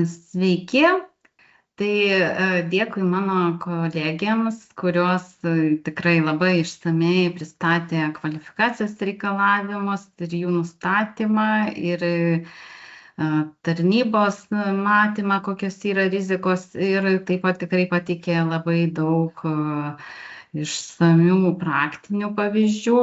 Sveiki. Tai dėkui mano kolegėms, kurios tikrai labai išsamei pristatė kvalifikacijos reikalavimus ir jų nustatymą ir tarnybos matymą, kokios yra rizikos, ir taip pat tikrai pateikė labai daug išsamių praktinių pavyzdžių.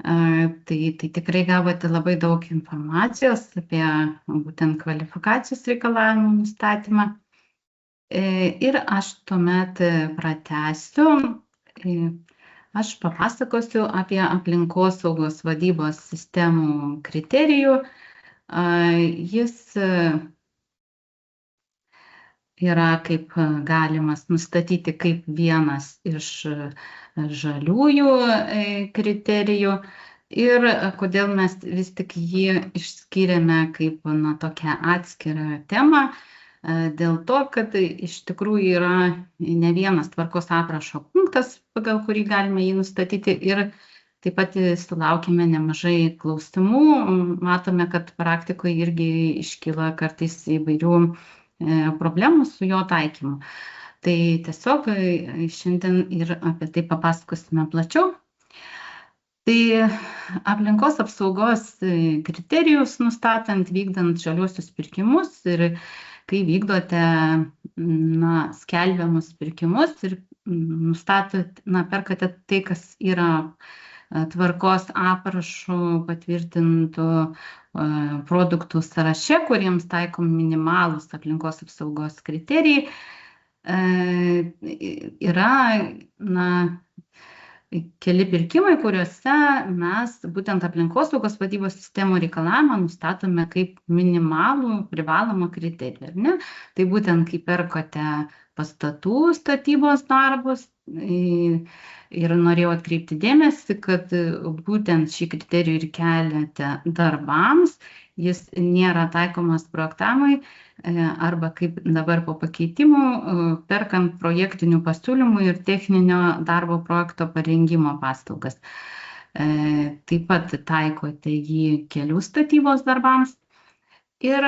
Tai tikrai gavote labai daug informacijos apie būtent kvalifikacijos reikalavimų nustatymą. Ir aš tuomet pratęsiu. Aš papasakosiu apie aplinkosaugos vadybos sistemų kriterijų. Jis yra kaip galimas nustatyti kaip vienas iš žaliųjų kriterijų. Ir kodėl mes vis tik jį išskyrėme kaip tokią atskirą temą. Dėl to, kad iš tikrųjų yra ne vienas tvarkos aprašo punktas, pagal kurį galime jį nustatyti, ir taip pat sulaukime nemažai klausimų. Matome, kad praktikoje irgi iškyla kartais įvairių problemų su jo taikymu. Tai tiesiog šiandien ir apie tai papasakosime plačiau. Tai aplinkos apsaugos kriterijus nustatant, vykdant žaliuosius pirkimus ir kai vykdote skelbiamus pirkimus ir nustatot, perkate tai, kas yra tvarkos aprašų patvirtintų produktų sąraše, kuriems taikom minimalūs aplinkos apsaugos kriterijai, yra keli pirkimai, kuriuose mes būtent aplinkosaugos vadybos sistemų reikalavimą nustatome kaip minimalų privalomą kriterijų, ar ne? Tai būtent, kai perkote pastatų statybos darbus, ir norėjau atkreipti dėmesį, kad būtent šį kriterijų ir keliate darbams, jis nėra taikomas projektavimui arba kaip dabar po pakeitimų, perkant projektinių pasiūlymų ir techninio darbo projekto parengimo paslaugas. Taip pat taikote jį kelių statybos darbams ir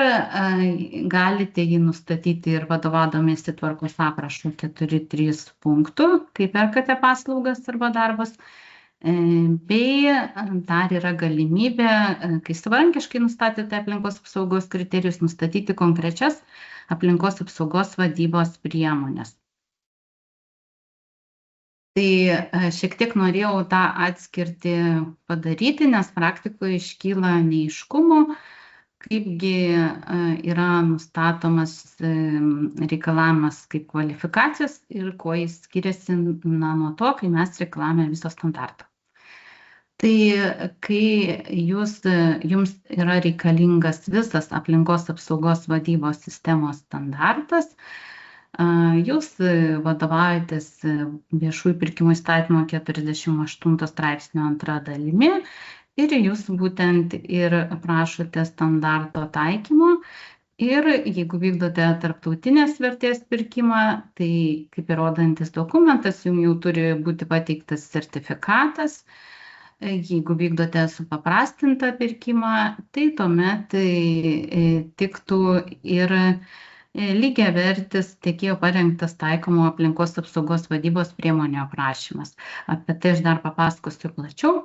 galite jį nustatyti ir vadovaudomėsi tvarkos aprašų 4.3 punktų, kai perkate paslaugas arba darbus. Bei dar yra galimybė, kai savarankiškai nustatėte aplinkos apsaugos kriterijus, nustatyti konkrečias aplinkos apsaugos vadybos priemonės. Tai šiek tiek norėjau tą atskirti padaryti, nes praktikoje iškyla neaiškumų, kaipgi yra nustatomas reikalavimas kaip kvalifikacijos ir kuo jis skiriasi nuo to, kai mes reikalavome viso standarto. Tai kai jums yra reikalingas visas aplinkos apsaugos vadybos sistemos standartas, jūs vadovaujatės viešųjų pirkimų įstatymo 48 straipsnio 2 dalimi ir jūs būtent ir prašote standarto taikymo. Ir jeigu vykdote tarptautinės vertės pirkimą, tai kaip įrodantis dokumentas, jums jau turi būti pateiktas sertifikatas. Jeigu vykdote supaprastintą pirkimą, tai tuomet tiktų ir lygiavertis tiekėjo parengtas taikomų aplinkos apsaugos vadybos priemonių aprašymas. Apie tai aš dar papasakosiu plačiau.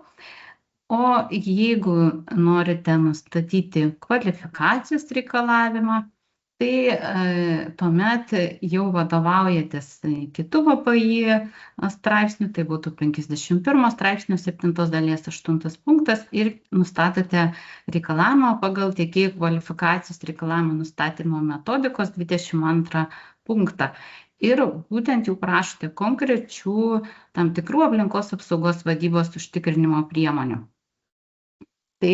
O jeigu norite nustatyti kvalifikacijos reikalavimą, tai tuomet jau vadovaujatės kitų VPI straipsnių, tai būtų 51 straipsnio 7 dalies 8 punktas ir nustatote reikalavimą pagal tiekėjų kvalifikacijos reikalavimų nustatymo metodikos 22 punktą. Ir būtent jau prašote konkrečių tam tikrų aplinkos apsaugos vadybos užtikrinimo priemonių. Tai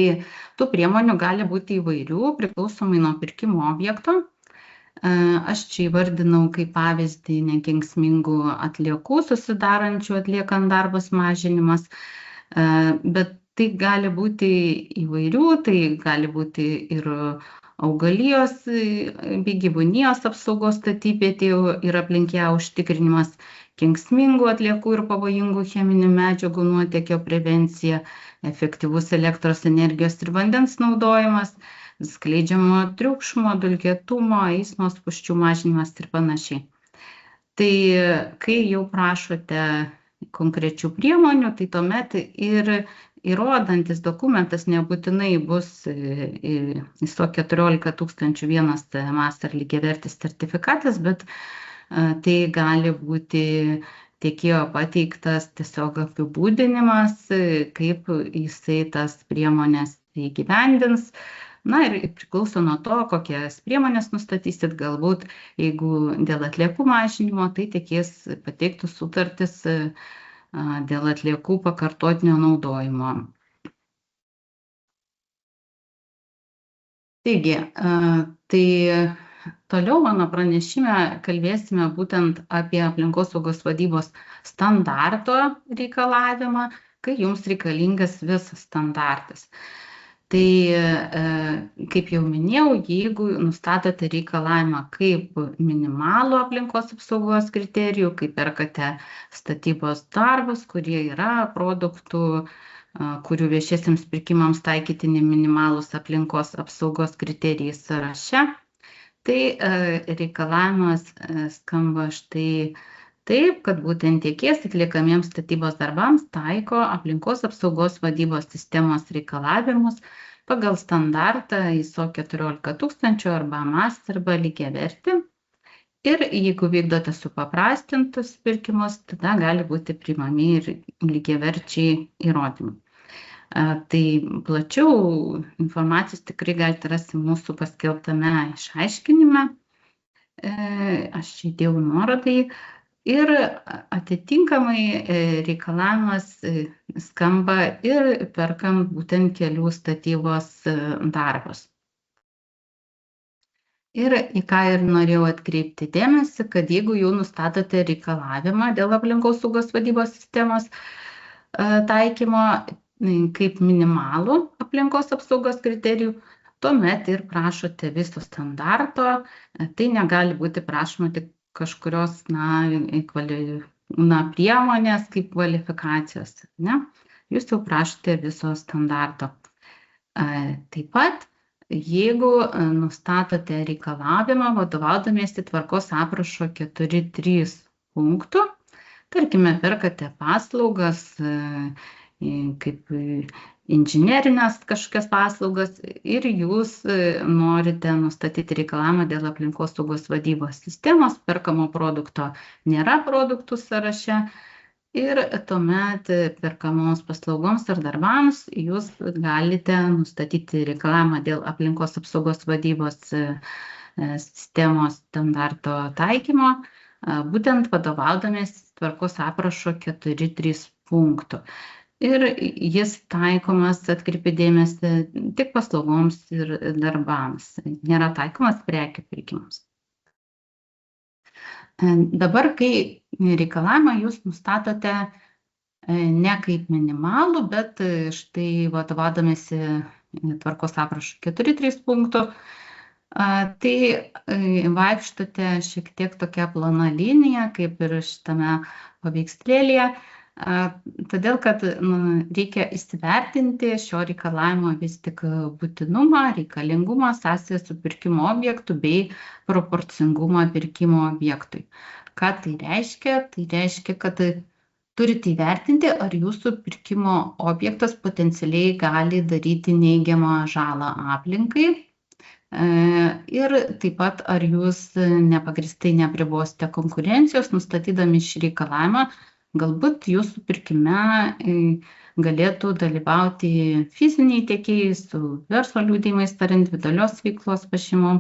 tų priemonių gali būti įvairių, priklausomai nuo pirkimo objekto. Aš čia įvardinau kaip pavyzdį nekenksmingų atliekų susidarančių atliekant darbus mažinimas, bet tai gali būti įvairių, tai gali būti ir augalijos bei gyvūnijos apsaugos statybvietėje ir aplink ją užtikrinimas, kenksmingų atliekų ir pavojingų cheminių medžiagų nuotėkio prevencija, efektyvus elektros energijos ir vandens naudojimas, skleidžiamo triukšmo, dulkėtumo, eismo spūsčių mažinimas ir panašiai. Tai kai jau prašote konkrečių priemonių, tai tuomet ir įrodantis dokumentas nebūtinai bus ISO 14001 master lygiavertis sertifikatas, bet tai gali būti tiekėjo pateiktas tiesiog apibūdinimas, kaip jisai tas priemonės įgyvendins. Na ir priklauso nuo to, kokias priemonės nustatysit, galbūt jeigu dėl atliekų mažinimo, tai tiekėjas pateiktų sutartis dėl atliekų pakartotinio naudojimo. Taigi, tai toliau mano pranešime kalbėsime būtent apie aplinkosaugos vadybos standarto reikalavimą, kai jums reikalingas visas standartas. Tai, kaip jau minėjau, jeigu nustatote reikalavimą kaip minimalų aplinkos apsaugos kriterijų, kai perkate statybos darbus, kurie yra produktų, kurių viešiesiems pirkimams taikytini minimalūs aplinkos apsaugos kriterijai sąraše, tai reikalavimas skamba štai taip, kad būtent tiekėjas atliekamiems statybos darbams taiko aplinkos apsaugos vadybos sistemos reikalavimus pagal standartą ISO 14000 arba master arba lygiavertį. Ir jeigu vykdote supaprastintus pirkimus, tada gali būti priimami ir lygiaverčiai įrodymai. Tai plačiau informacijos tikrai galite rasti mūsų paskelbtame išaiškinime. Aš įdėjau nuorodai. Ir atitinkamai reikalavimas skamba ir perkant būtent kelių statybos darbus. Ir į ką ir norėjau atkreipti dėmesį, kad jeigu jau nustatote reikalavimą dėl aplinkosaugos vadybos sistemos taikymo kaip minimalų aplinkos apsaugos kriterijų, tuomet ir prašote viso standarto, tai negali būti prašoma tik kažkurios priemonės kaip kvalifikacijos, ne? Jūs jau prašote viso standarto. Taip pat, jeigu nustatote reikalavimą vadovaudamiesi tvarkos aprašo 4.3 punktų, tarkime, perkate paslaugas kaip inžinerinės kažkokias paslaugas ir jūs norite nustatyti reikalavimą dėl aplinkosaugos vadybos sistemos, perkamo produkto nėra produktų sąraše ir tuomet perkamoms paslaugoms ar darbams jūs galite nustatyti reikalavimą dėl aplinkos apsaugos vadybos sistemos standarto taikymo, būtent vadovaudamiesi tvarkos aprašo 4.3 punktų. Ir jis taikomas, atkreipiu dėmesį, tik paslaugoms ir darbams, nėra taikomas prekių pirkimams. Dabar, kai reikalavimą jūs nustatote ne kaip minimalų, bet štai vadovaudamiesi tvarkos aprašo 4.3 punktų, tai vaikštote šiek tiek tokia plona linija, kaip ir šitame paveikslėlyje, todėl, kad reikia įsivertinti šio reikalavimo vis tik būtinumą, reikalingumą, sąsają su pirkimo objektu bei proporcingumą pirkimo objektui. Ką tai reiškia? Tai reiškia, kad turite įvertinti, ar jūsų pirkimo objektas potencialiai gali daryti neigiamą žalą aplinkai ir taip pat, ar jūs nepagristai neapribosite konkurencijos, nustatydami šį reikalavimą. Galbūt jūsų pirkime galėtų dalyvauti fiziniai tiekėjai su verslo liudijimais ar individualios veiklos pažymom.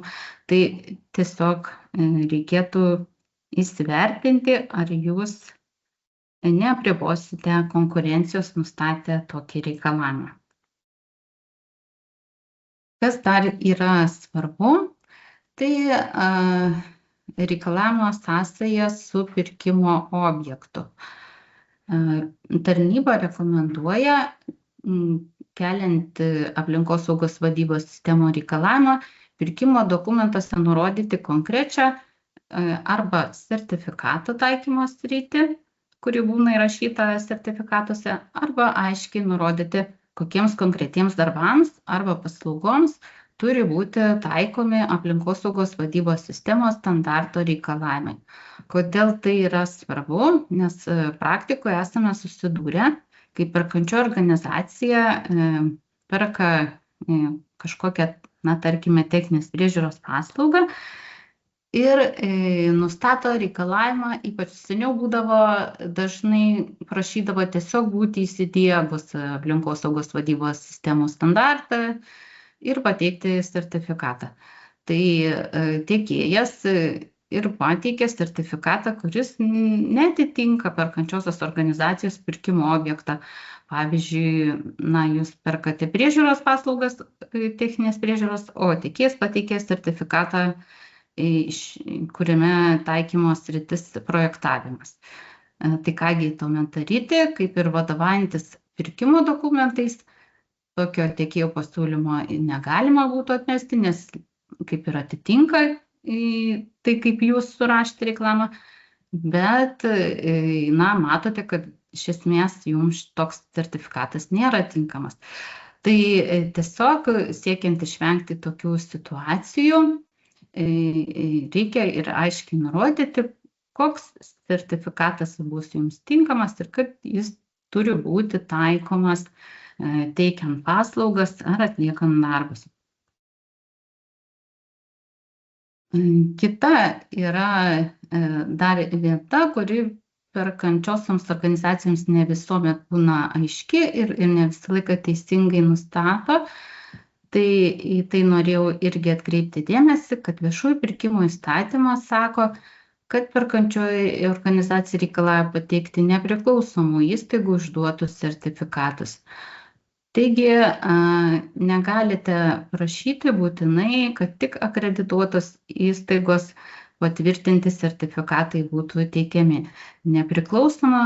Tai tiesiog reikėtų įsivertinti, ar jūs neapribosite konkurencijos nustatę tokį reikalavimą. Kas dar yra svarbu, tai reikalavimo sąsaja su pirkimo objektu. Tarnyba rekomenduoja, keliant aplinkosaugos vadybos sistemo reikalavimą, pirkimo dokumentuose nurodyti konkrečią arba sertifikato taikymo sritį, kuri būna įrašyta sertifikatuose, arba aiškiai nurodyti, kokiems konkretiems darbams arba paslaugoms turi būti taikomi aplinkosaugos vadybos sistemos standarto reikalavimai. Kodėl tai yra svarbu? Nes praktikoje esame susidūrę, kai perkančioji organizacija perka kažkokią, tarkime, techninės priežiūros paslaugą ir nustato reikalavimą, ypač seniau būdavo, dažnai prašydavo tiesiog būti įsidiegus aplinkosaugos vadybos sistemų standartą ir pateikti sertifikatą. Tai tiekėjas ir pateikė sertifikatą, kuris netitinka perkančiosios organizacijos pirkimo objektą. Pavyzdžiui, jūs perkate priežiūros paslaugas, techninės priežiūros, o tiekėjas pateikė sertifikatą, kuriame taikymo sritis projektavimas. Tai kągi tuomet daryti, kaip ir vadovaujantis pirkimo dokumentais, tokio tiekėjo pasiūlymo negalima būtų atmesti, nes kaip ir atitinka tai, kaip jūs surašėte reklamą, bet matote, kad iš esmės jums toks sertifikatas nėra tinkamas. Tai tiesiog siekiant išvengti tokių situacijų, reikia ir aiškiai nurodyti, koks sertifikatas bus jums tinkamas ir kad jis turi būti taikomas teikiant paslaugas ar atliekant darbus. Kita yra dar vieta, kuri perkančiosioms organizacijoms ne visuomet būna aiški ir ne visą laiką teisingai nustato. Tai į tai norėjau irgi atkreipti dėmesį, kad viešųjų pirkimų įstatymas sako, kad perkančioji organizacija reikalauja pateikti nepriklausomų įstaigų išduotus sertifikatus. Taigi negalite prašyti būtinai, kad tik akredituotos įstaigos patvirtinti sertifikatai būtų teikiami. Nepriklausoma,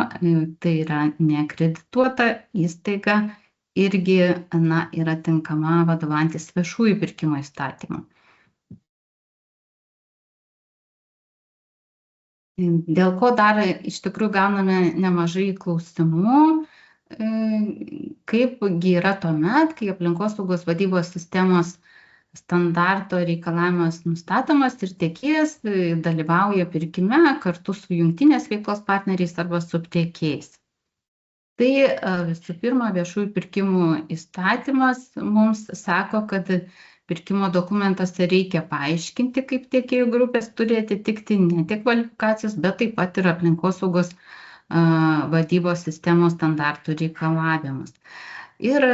tai yra neakredituota įstaiga, irgi yra tinkama vadovantis viešųjų pirkimų įstatymu. Dėl ko dar iš tikrųjų gauname nemažai klausimų, kaipgi yra tuomet, kai aplinkosaugos vadybos sistemos standarto reikalavimas nustatomas ir tiekėjas dalyvauja pirkime kartu su jungtinės veiklos partneriais arba subtiekėjais. Tai visų pirma, viešųjų pirkimų įstatymas mums sako, kad pirkimo dokumentuose reikia paaiškinti, kaip tiekėjų grupės turi atitikti ne tik kvalifikacijos, bet taip pat ir aplinkosaugos vadybos sistemos standartų reikalavimus. Ir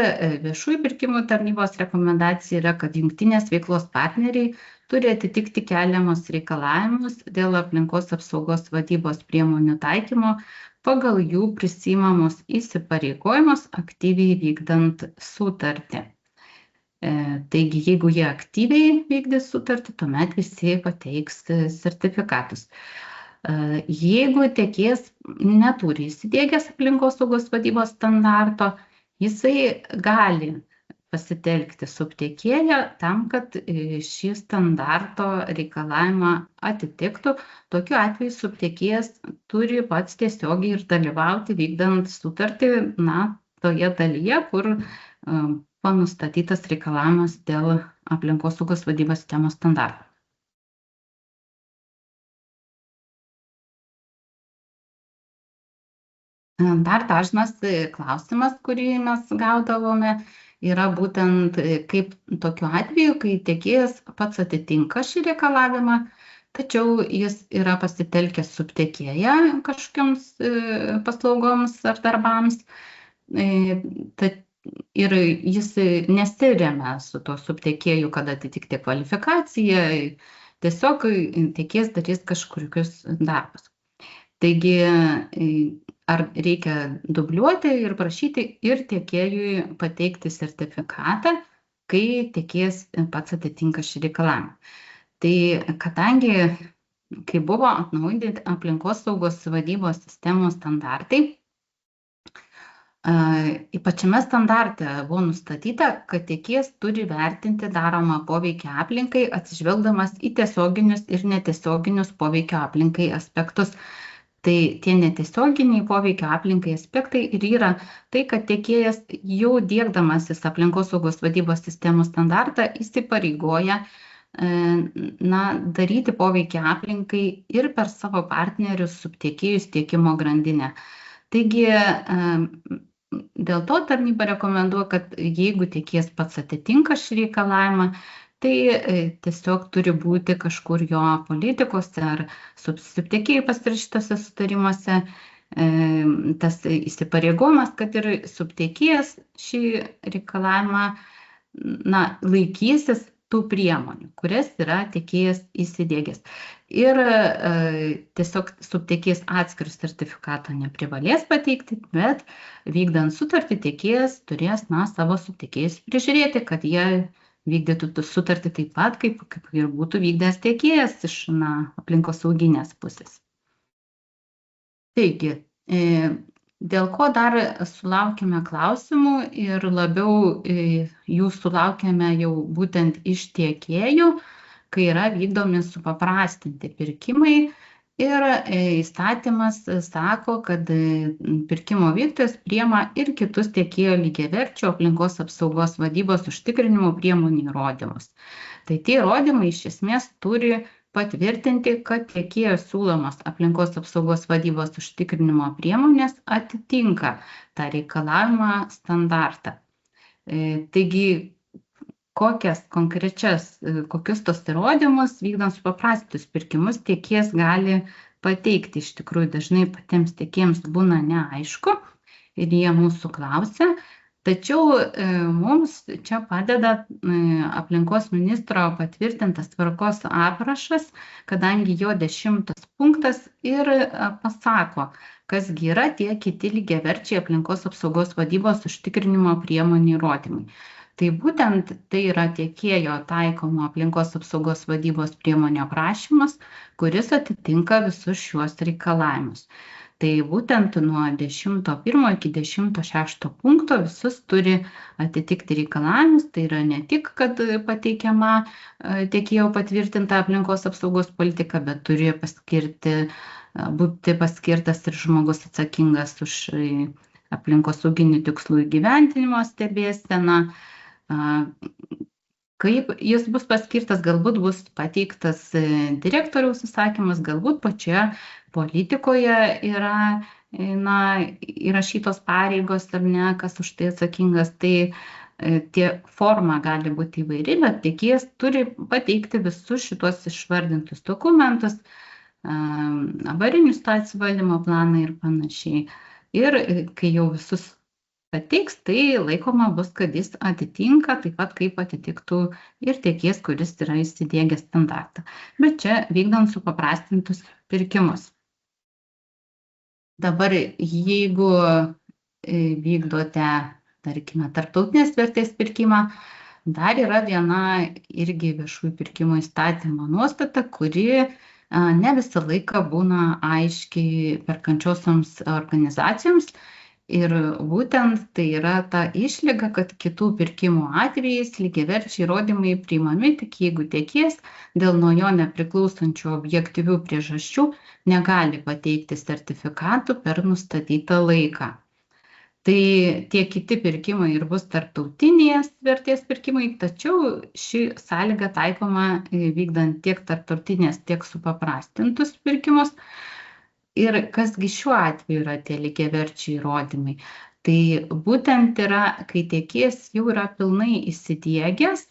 viešųjų pirkimų tarnybos rekomendacija yra, kad jungtinės veiklos partneriai turi atitikti keliamus reikalavimus dėl aplinkos apsaugos vadybos priemonių taikymo pagal jų prisiimamus įsipareigojimus aktyviai vykdant sutartį. Taigi, jeigu jie aktyviai vykdys sutartį, tuomet visi pateiks sertifikatus. Jeigu tiekėjas neturi įsidiegęs aplinkosaugos vadybos standarto, jisai gali pasitelkti subtiekėją tam, kad šį standarto reikalavimą atitiktų. Tokiu atveju subtiekėjas turi pats tiesiogiai ir dalyvauti vykdant sutartį, toje dalyje, kur nustatytas reikalavimas dėl aplinkosaugos vadybos sistemos standarto. Dar dažnas klausimas, kurį mes gaudavome, yra būtent kaip tokiu atveju, kai tiekėjas pats atitinka šį reikalavimą, tačiau jis yra pasitelkęs subtiekėją kažkokioms paslaugoms ar darbams ir jis nesiremia su to subtiekėju, kad atitikti kvalifikaciją, tiesiog tiekėjas darys kažkokius darbus. Taigi, ar reikia dubliuoti ir prašyti ir tiekėjui pateikti sertifikatą, kai tiekėjas pats atitinka šį reikalavimą. Tai kadangi, kai buvo atnaujinti aplinkosaugos vadybos sistemų standartai, pačiame standarte buvo nustatyta, kad tiekėjas turi vertinti daromą poveikį aplinkai, atsižvelgdamas į tiesioginius ir netiesioginius poveikio aplinkai aspektus. Tai tie netiesioginiai poveikio aplinkai aspektai ir yra tai, kad tiekėjas jau diegdamasis aplinkosaugos vadybos sistemų standartą įsipareigoja daryti poveikį aplinkai ir per savo partnerius subtiekėjus tiekimo grandinę. Taigi, dėl to tarnyba rekomenduoja, kad jeigu tiekėjas pats atitinka šį reikalavimą, tai tiesiog turi būti kažkur jo politikose ar subtiekėjų pasirašytose sutarimuose tas įsipareigojimas, kad ir subtiekėjas šį reikalavimą laikysis tų priemonių, kurias yra tiekėjas įsidiegęs. Ir tiesiog subtiekėjas atskirų sertifikato neprivalės pateikti, bet vykdant sutartį tiekėjas turės savo subtiekėjus prižiūrėti, kad jie vykdytų sutartį taip pat, kaip ir būtų vykdęs tiekėjas iš aplinkosauginės pusės. Taigi, dėl ko dar sulaukėme klausimų ir labiau jų sulaukėme jau būtent iš tiekėjų, kai yra vykdomi supaprastinti pirkimai ir įstatymas sako, kad pirkimo vykdytojas priima ir kitus tiekėjo lygiaverčių aplinkos apsaugos vadybos užtikrinimo priemonių įrodymus. Tai tie įrodymai iš esmės turi patvirtinti, kad tiekėjo siūlomos aplinkos apsaugos vadybos užtikrinimo priemonės atitinka tą reikalavimą standartą. Taigi, kokius tos įrodymus vykdant supaprastintus pirkimus tiekėjas gali pateikti. Iš tikrųjų, dažnai patiems tiekėjams būna neaišku ir jie mūsų klausia. Tačiau mums čia padeda aplinkos ministro patvirtintas tvarkos aprašas, kadangi jo 10 punktas ir pasako, kas yra tie kiti lygiaverčiai aplinkos apsaugos vadybos užtikrinimo priemonių įrodymai. Tai būtent tai yra tiekėjo taikomo aplinkos apsaugos vadybos priemonių aprašymas, kuris atitinka visus šiuos reikalavimus. Tai būtent nuo 10.1 iki 10.6 punkto visus turi atitikti reikalavimus. Tai yra ne tik, kad pateikiama tiekėjo patvirtinta aplinkos apsaugos politika, bet turi būti paskirtas ir žmogus atsakingas už aplinkosauginių tikslų įgyvendinimo stebėseną. Kaip jis bus paskirtas, galbūt bus pateiktas direktoriaus įsakymas, galbūt pačioje politikoje yra įrašytos pareigos ar ne, kas už tai atsakingas. Tai forma gali būti įvairi, bet tiekėjas turi pateikti visus šitos išvardintus dokumentus, avarinių situacijų valdymo planą ir panašiai. Ir kai jau visus pateiks, tai laikoma bus, kad jis atitinka taip pat kaip atitiktų ir tiekėjas, kuris yra įsidiegęs standartą. Bet čia vykdant supaprastintus pirkimus. Dabar jeigu vykdote, tarkime, tarptautinės vertės pirkimą, dar yra viena irgi viešųjų pirkimų įstatymo nuostata, kuri ne visą laiką būna aiškiai perkančiosioms organizacijoms. Ir būtent tai yra ta išlyga, kad kitų pirkimų atvejais lygiaverčiai įrodymai priimami tik jeigu tiekėjas dėl nuo jo nepriklausančių objektyvių priežasčių negali pateikti sertifikatų per nustatytą laiką. Tai tie kiti pirkimai ir bus tarptautinės vertės pirkimai, tačiau ši sąlyga taikoma vykdant tiek tarptautinės, tiek supaprastintus pirkimus. Ir kasgi šiuo atveju yra tie lygiaverčiai įrodymai. Tai būtent yra, kai tiekėjas jau yra pilnai įsidiegęs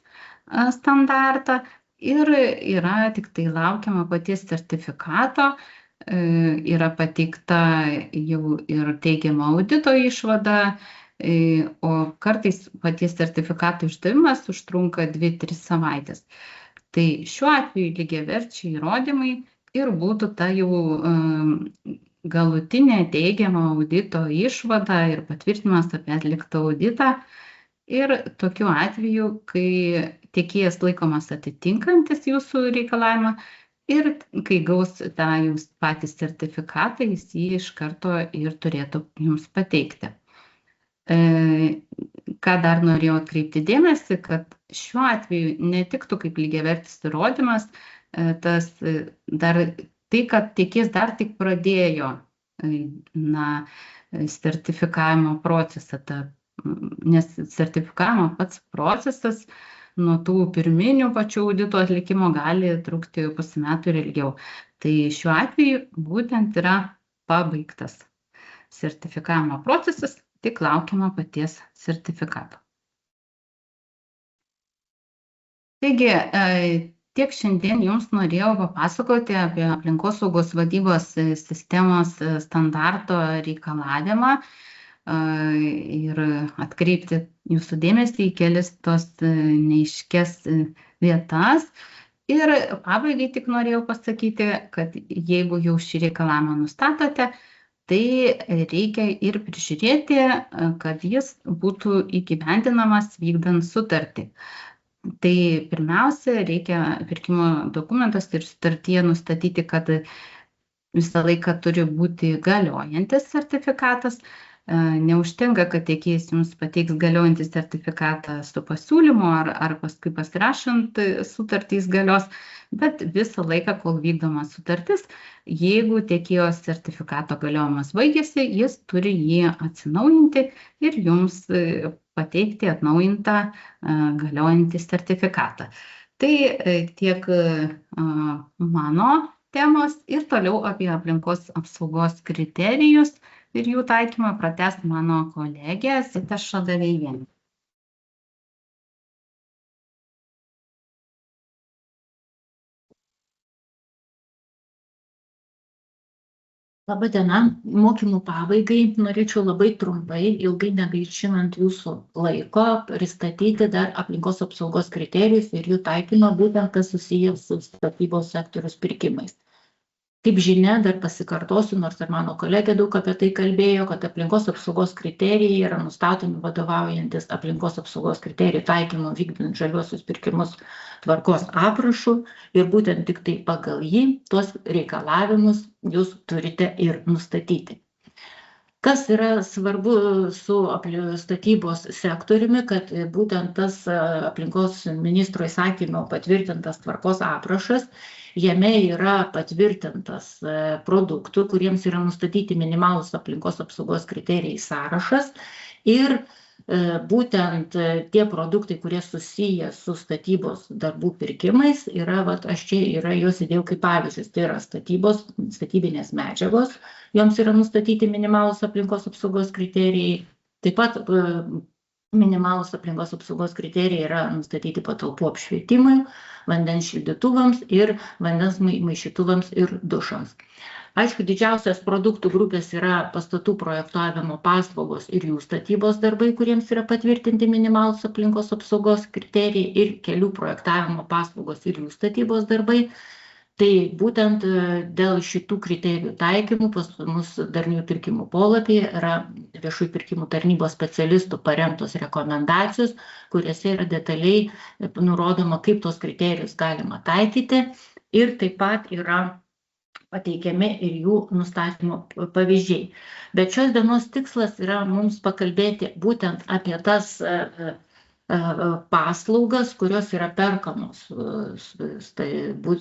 standartą ir yra tik tai laukiama paties sertifikato, yra pateikta jau ir teigiama audito išvada, o kartais paties sertifikato išdavimas užtrunka 2-3 savaitės. Tai šiuo atveju lygiaverčiai įrodymai ir būtų ta jau galutinė teigiama audito išvada ir patvirtinimas apie atliktą auditą. Ir tokiu atveju, kai tiekėjas laikomas atitinkantis jūsų reikalavimą ir kai gaus tą jūs patys sertifikatą, jis jį iš karto ir turėtų jums pateikti. Ką dar norėjau atkreipti dėmesį, kad šiuo atveju netiktų kaip lygiavertis įrodymas, tai, kad tiekėjas dar tik pradėjo sertifikavimo procesą, nes sertifikavimo pats procesas nuo tų pirminių pačių audito atlikimo gali trukti pusę metų ir ilgiau. Tai šiuo atveju būtent yra pabaigtas sertifikavimo procesas, tik laukiama paties sertifikato. Taigi, tiek šiandien jums norėjau papasakoti apie aplinkosaugos vadybos sistemos standarto reikalavimą ir atkreipti jūsų dėmesį į kelis tos neaiškias vietas. Ir pabaigai tik norėjau pasakyti, kad jeigu jau šį reikalavimą nustatote, tai reikia ir prižiūrėti, kad jis būtų įgyvendinamas vykdant sutartį. Tai pirmiausia, reikia pirkimo dokumentas ir sutartyje nustatyti, kad visą laiką turi būti galiojantis sertifikatas. Neužtenka, kad tiekėjas jums pateiks galiojantį sertifikatą su pasiūlymu ar paskui pasirašant sutartys galios, bet visą laiką, kol vykdoma sutartis, jeigu tiekėjo sertifikato galiojimas baigėsi, jis turi jį atsinaujinti ir jums pateikti atnaujintą galiojantį sertifikatą. Tai tiek mano temos ir toliau apie aplinkos apsaugos kriterijus ir jų taikymą pratęs mano kolegė Zita Šadavėjienė. Labą dieną. Mokymų pabaigai norėčiau labai trumpai, ilgai negaišinant jūsų laiko, pristatyti dar aplinkos apsaugos kriterijus ir jų taikymą, būtent kas susijęs su statybos sektoriaus pirkimais. Kaip žinia, dar pasikartosiu, nors ir mano kolegė daug apie tai kalbėjo, kad aplinkos apsaugos kriterijai yra nustatomi vadovaujantis aplinkos apsaugos kriterijų taikymu vykdant žaliuosius pirkimus tvarkos aprašu ir būtent tik tai pagal jį tuos reikalavimus jūs turite ir nustatyti. Kas yra svarbu su statybos sektoriumi, kad būtent tas aplinkos ministro įsakymo patvirtintas tvarkos aprašas, jame yra patvirtintas produktų, kuriems yra nustatyti minimalūs aplinkos apsaugos kriterijai sąrašas ir būtent tie produktai, kurie susiję su statybos darbų pirkimais, aš čia juos įdėjau kaip pavyzdžius, tai yra statybinės medžiagos, joms yra nustatyti minimalūs aplinkos apsaugos kriterijai, taip pat minimalūs aplinkos apsaugos kriterijai yra nustatyti patalpų apšvietimui, vandens šildytuvams ir vandens maišytuvams ir dušams. Aišku, didžiausias produktų grupės yra pastatų projektavimo paslaugos ir jų statybos darbai, kuriems yra patvirtinti minimalūs aplinkos apsaugos kriterijai ir kelių projektavimo paslaugos ir jų statybos darbai. Tai būtent dėl šitų kriterijų taikymų pas mus darniųjų pirkimų polapyje yra viešųjų pirkimų tarnybos specialistų parengtos rekomendacijos, kuriuose yra detaliai nurodoma, kaip tos kriterijus galima taikyti ir taip pat yra pateikiami ir jų nustatymo pavyzdžiai. Bet šios dienos tikslas yra mums pakalbėti būtent apie tas paslaugas, kurios yra perkamos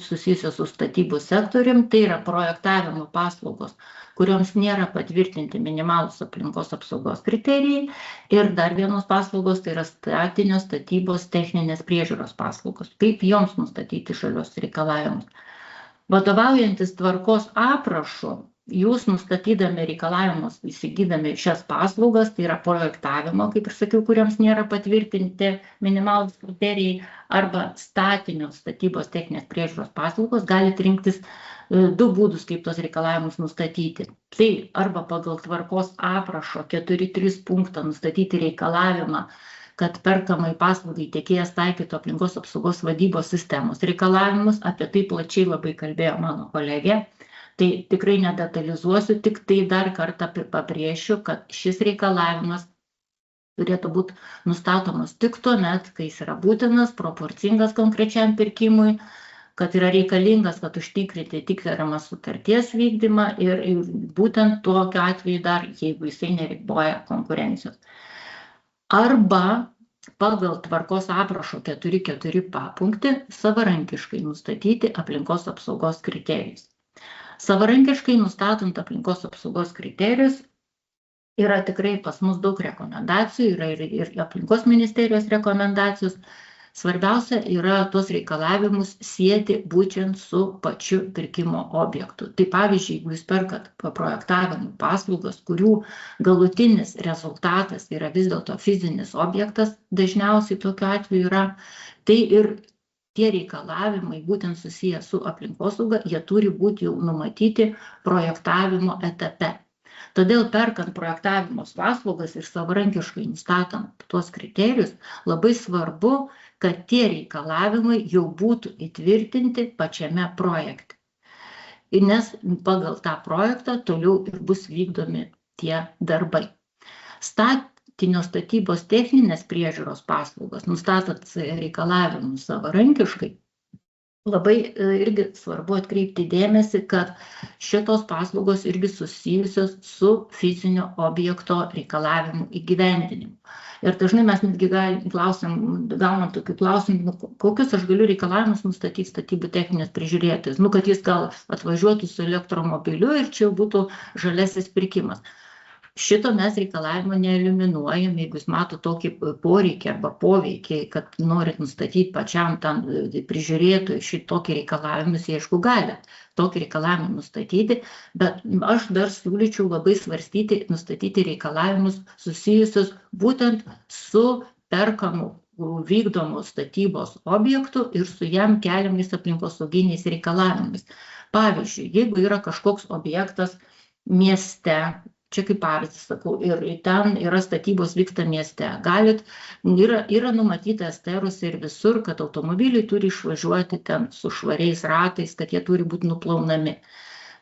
susijusios su statybų sektorium, tai yra projektavimo paslaugos, kurioms nėra patvirtinti minimalūs aplinkos apsaugos kriterijai ir dar vienos paslaugos, tai yra statinio statybos techninės priežiūros paslaugos, kaip joms nustatyti žaliuos reikalavimus. Vadovaujantis tvarkos aprašu, jūs nustatydami reikalavimus, įsigydami šias paslaugas, tai yra projektavimo, kaip ir sakiau, kuriems nėra patvirtinti minimalūs kriterijai, arba statinio statybos techninės priežiūros paslaugos, galite rinktis du būdus, kaip tos reikalavimus nustatyti. Tai arba pagal tvarkos aprašo 4.3 punktą nustatyti reikalavimą, kad perkamai paslaugai tiekėjas taikytų aplinkos apsaugos vadybos sistemos reikalavimus, apie tai plačiai labai kalbėjo mano kolegė. Tai tikrai nedetalizuosiu, tik tai dar kartą pabrėšiu, kad šis reikalavimas turėtų būti nustatomas tik tuomet, kai jis yra būtinas, proporcingas konkrečiam pirkimui, kad yra reikalingas, kad užtikrinti tikrinamą sutarties vykdymą ir būtent tokiu atveju dar, jeigu jisai neriboja konkurencijos. Arba pagal tvarkos aprašo 4.4 papunktį savarankiškai nustatyti aplinkos apsaugos kriterijus. Savarankiškai nustatant aplinkos apsaugos kriterijus yra tikrai pas mus daug rekomendacijų, yra ir aplinkos ministerijos rekomendacijos. Svarbiausia yra tuos reikalavimus sieti būtent su pačiu pirkimo objektu. Tai pavyzdžiui, jeigu jūs perkat projektavimo paslaugas, kurių galutinis rezultatas yra vis dėlto fizinis objektas, dažniausiai tokiu atveju yra, tai ir tie reikalavimai būtent susiję su aplinkosauga, jie turi būti jau numatyti projektavimo etape. Todėl perkant projektavimo paslaugas ir savarankiškai nustatant tuos kriterijus, labai svarbu, kad tie reikalavimai jau būtų įtvirtinti pačiame projekte. Nes pagal tą projektą toliau ir bus vykdomi tie darbai. Statinio statybos techninės priežiūros paslaugos, nustatant reikalavimus savarankiškai, labai irgi svarbu atkreipti dėmesį, kad šitos paslaugos irgi susijusios su fizinio objekto reikalavimų įgyvendinimu. Ir dažnai mes netgi gaunam tokių klausimų, kokius aš galiu reikalavimus nustatyti statybų techninės prižiūrėtojas, kad jis gal atvažiuotų su elektromobiliu ir čia būtų žaliasis pirkimas. Šito mes reikalavimo neeliminuojam, jeigu jūs mato tokį poreikį arba poveikį, kad norit nustatyti pačiam tam prižiūrėtojui šitokį reikalavimus, jie aišku gali tokį reikalavimą nustatyti, bet aš dar siūlyčiau labai svarstyti, nustatyti reikalavimus susijusius būtent su perkamu vykdomų statybos objektu ir su jam keliamais aplinkosauginiais reikalavimais. Pavyzdžiui, jeigu yra kažkoks objektas mieste, čia kaip pavyzdį sakau, ir ten yra statybos vyksta mieste. Yra numatyta STR-uose ir visur, kad automobiliai turi išvažiuoti ten su švariais ratais, kad jie turi būti nuplaunami.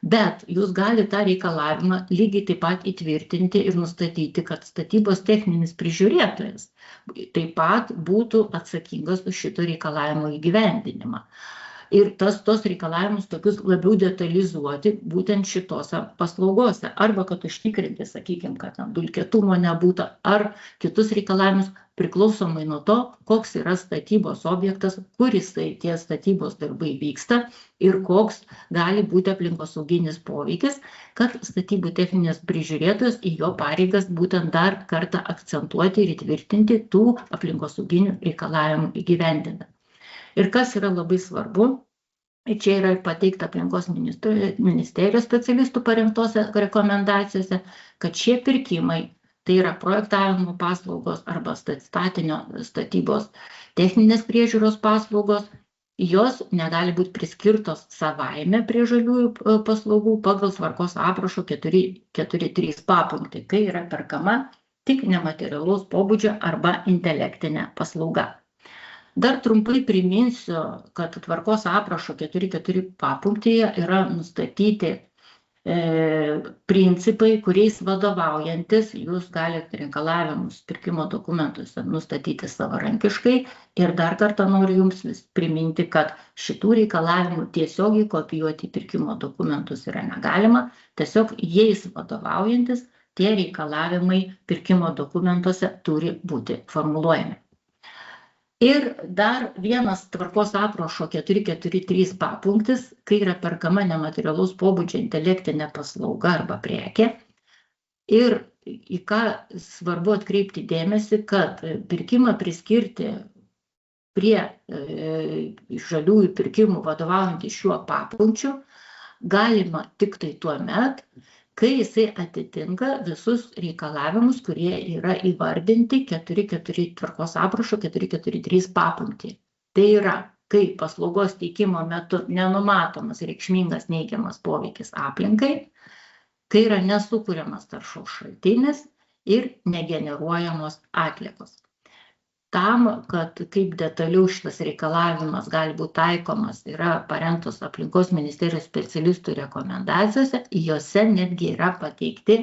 Bet jūs galite tą reikalavimą lygiai taip pat įtvirtinti ir nustatyti, kad statybos techninis prižiūrėtojas taip pat būtų atsakingas už šito reikalavimo įgyvendinimą. Ir tos reikalavimus tokius labiau detalizuoti būtent šitose paslaugose. Arba kad užtikrinti, sakykime, kad dulkėtumo nebūtų, ar kitus reikalavimus priklausomai nuo to, koks yra statybos objektas, kur jisai tie statybos darbai vyksta ir koks gali būti aplinkosauginis poveikis, kad statybų techninės prižiūrėtojas į jo pareigas būtent dar kartą akcentuoti ir įtvirtinti tų aplinkosauginių reikalavimų įgyvendinant. Ir kas yra labai svarbu, čia yra pateikta aplinkos ministerijos specialistų parengtose rekomendacijose, kad šie pirkimai, tai yra projektavimo paslaugos arba statinio statybos techninės priežiūros paslaugos, jos negali būti priskirtos savaime prie žaliųjų paslaugų pagal tvarkos aprašo 4.3 papunktį, kai yra perkama tik nematerialaus pobūdžio arba intelektinė paslauga. Dar trumpai priminsiu, kad tvarkos aprašo 4.4 papunktyje yra nustatyti principai, kuriais vadovaujantis jūs galite reikalavimus pirkimo dokumentuose nustatyti savarankiškai. Ir dar kartą noriu jums priminti, kad šitų reikalavimų tiesiogiai kopijuoti pirkimo dokumentus yra negalima, tiesiog jais vadovaujantis tie reikalavimai pirkimo dokumentuose turi būti formuluojami. Ir dar vienas tvarkos aprašo 4.4.3 papunktis, kai yra perkama nematerialaus pobūdžio intelektinė paslauga arba prekė. Ir į ką svarbu atkreipti dėmesį, kad pirkimą priskirti prie žaliųjų pirkimų vadovaujantį šiuo papunkčiu galima tik tai tuomet, kai jisai atitinka visus reikalavimus, kurie yra įvardinti tvarkos aprašo 4.4.3 papunktį. Tai yra, kai paslaugos teikimo metu nenumatomas reikšmingas neigiamas poveikis aplinkai, kai yra nesukuriamas taršos šaltinis ir negeneruojamos atliekos. Tam, kad kaip detaliau šitas reikalavimas gali būti taikomas, yra parengtos aplinkos ministerijos specialistų rekomendacijose, jose netgi yra pateikti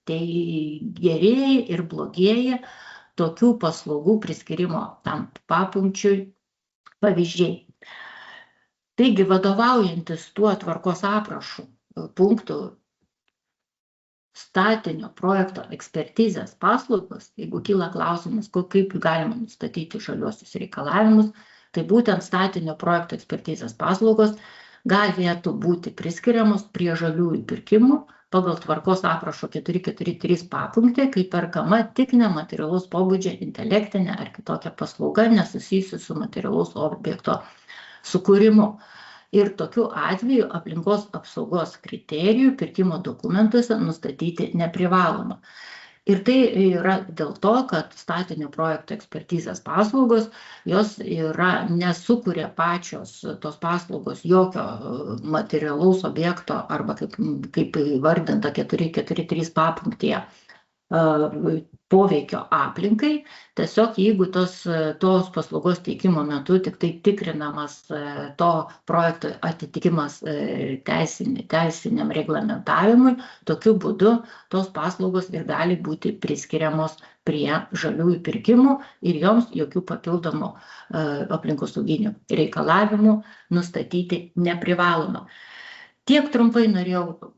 gerieji ir blogieji tokių paslaugų priskirimo tam papunkčiui pavyzdžiai. Taigi, vadovaujantis tuo tvarkos aprašu punktų statinio projekto ekspertizės paslaugos, jeigu kyla klausimas, kaip galima nustatyti žaliuosius reikalavimus, tai būtent statinio projekto ekspertizės paslaugos galėtų būti priskiriamos prie žaliųjų pirkimų pagal tvarkos aprašo 443 papunktį, kai perkama tik nematerialaus pobūdžio intelektinė ar kitokia paslauga nesusijusi su materialaus objekto sukūrimu. Ir tokiu atveju aplinkos apsaugos kriterijų pirkimo dokumentuose nustatyti neprivaloma. Ir tai yra dėl to, kad statinio projekto ekspertizės paslaugos, jos nesukuria pačios tos paslaugos jokio materialaus objekto arba kaip įvardinta 443 papunktyje poveikio aplinkai. Tiesiog jeigu tos paslaugos teikimo metu tik tai tikrinamas to projekto atitikimas teisiniam reglamentavimui, tokiu būdu tos paslaugos ir gali būti priskiriamos prie žaliųjų pirkimų ir joms jokių papildomų aplinkosauginių reikalavimų nustatyti neprivaloma. Tiek trumpai norėjau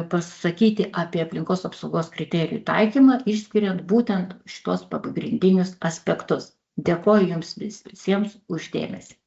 pasakyti apie aplinkos apsaugos kriterijų taikymą, išskiriant būtent šitos pagrindinius aspektus. Dėkoju Jums visiems už dėmesį.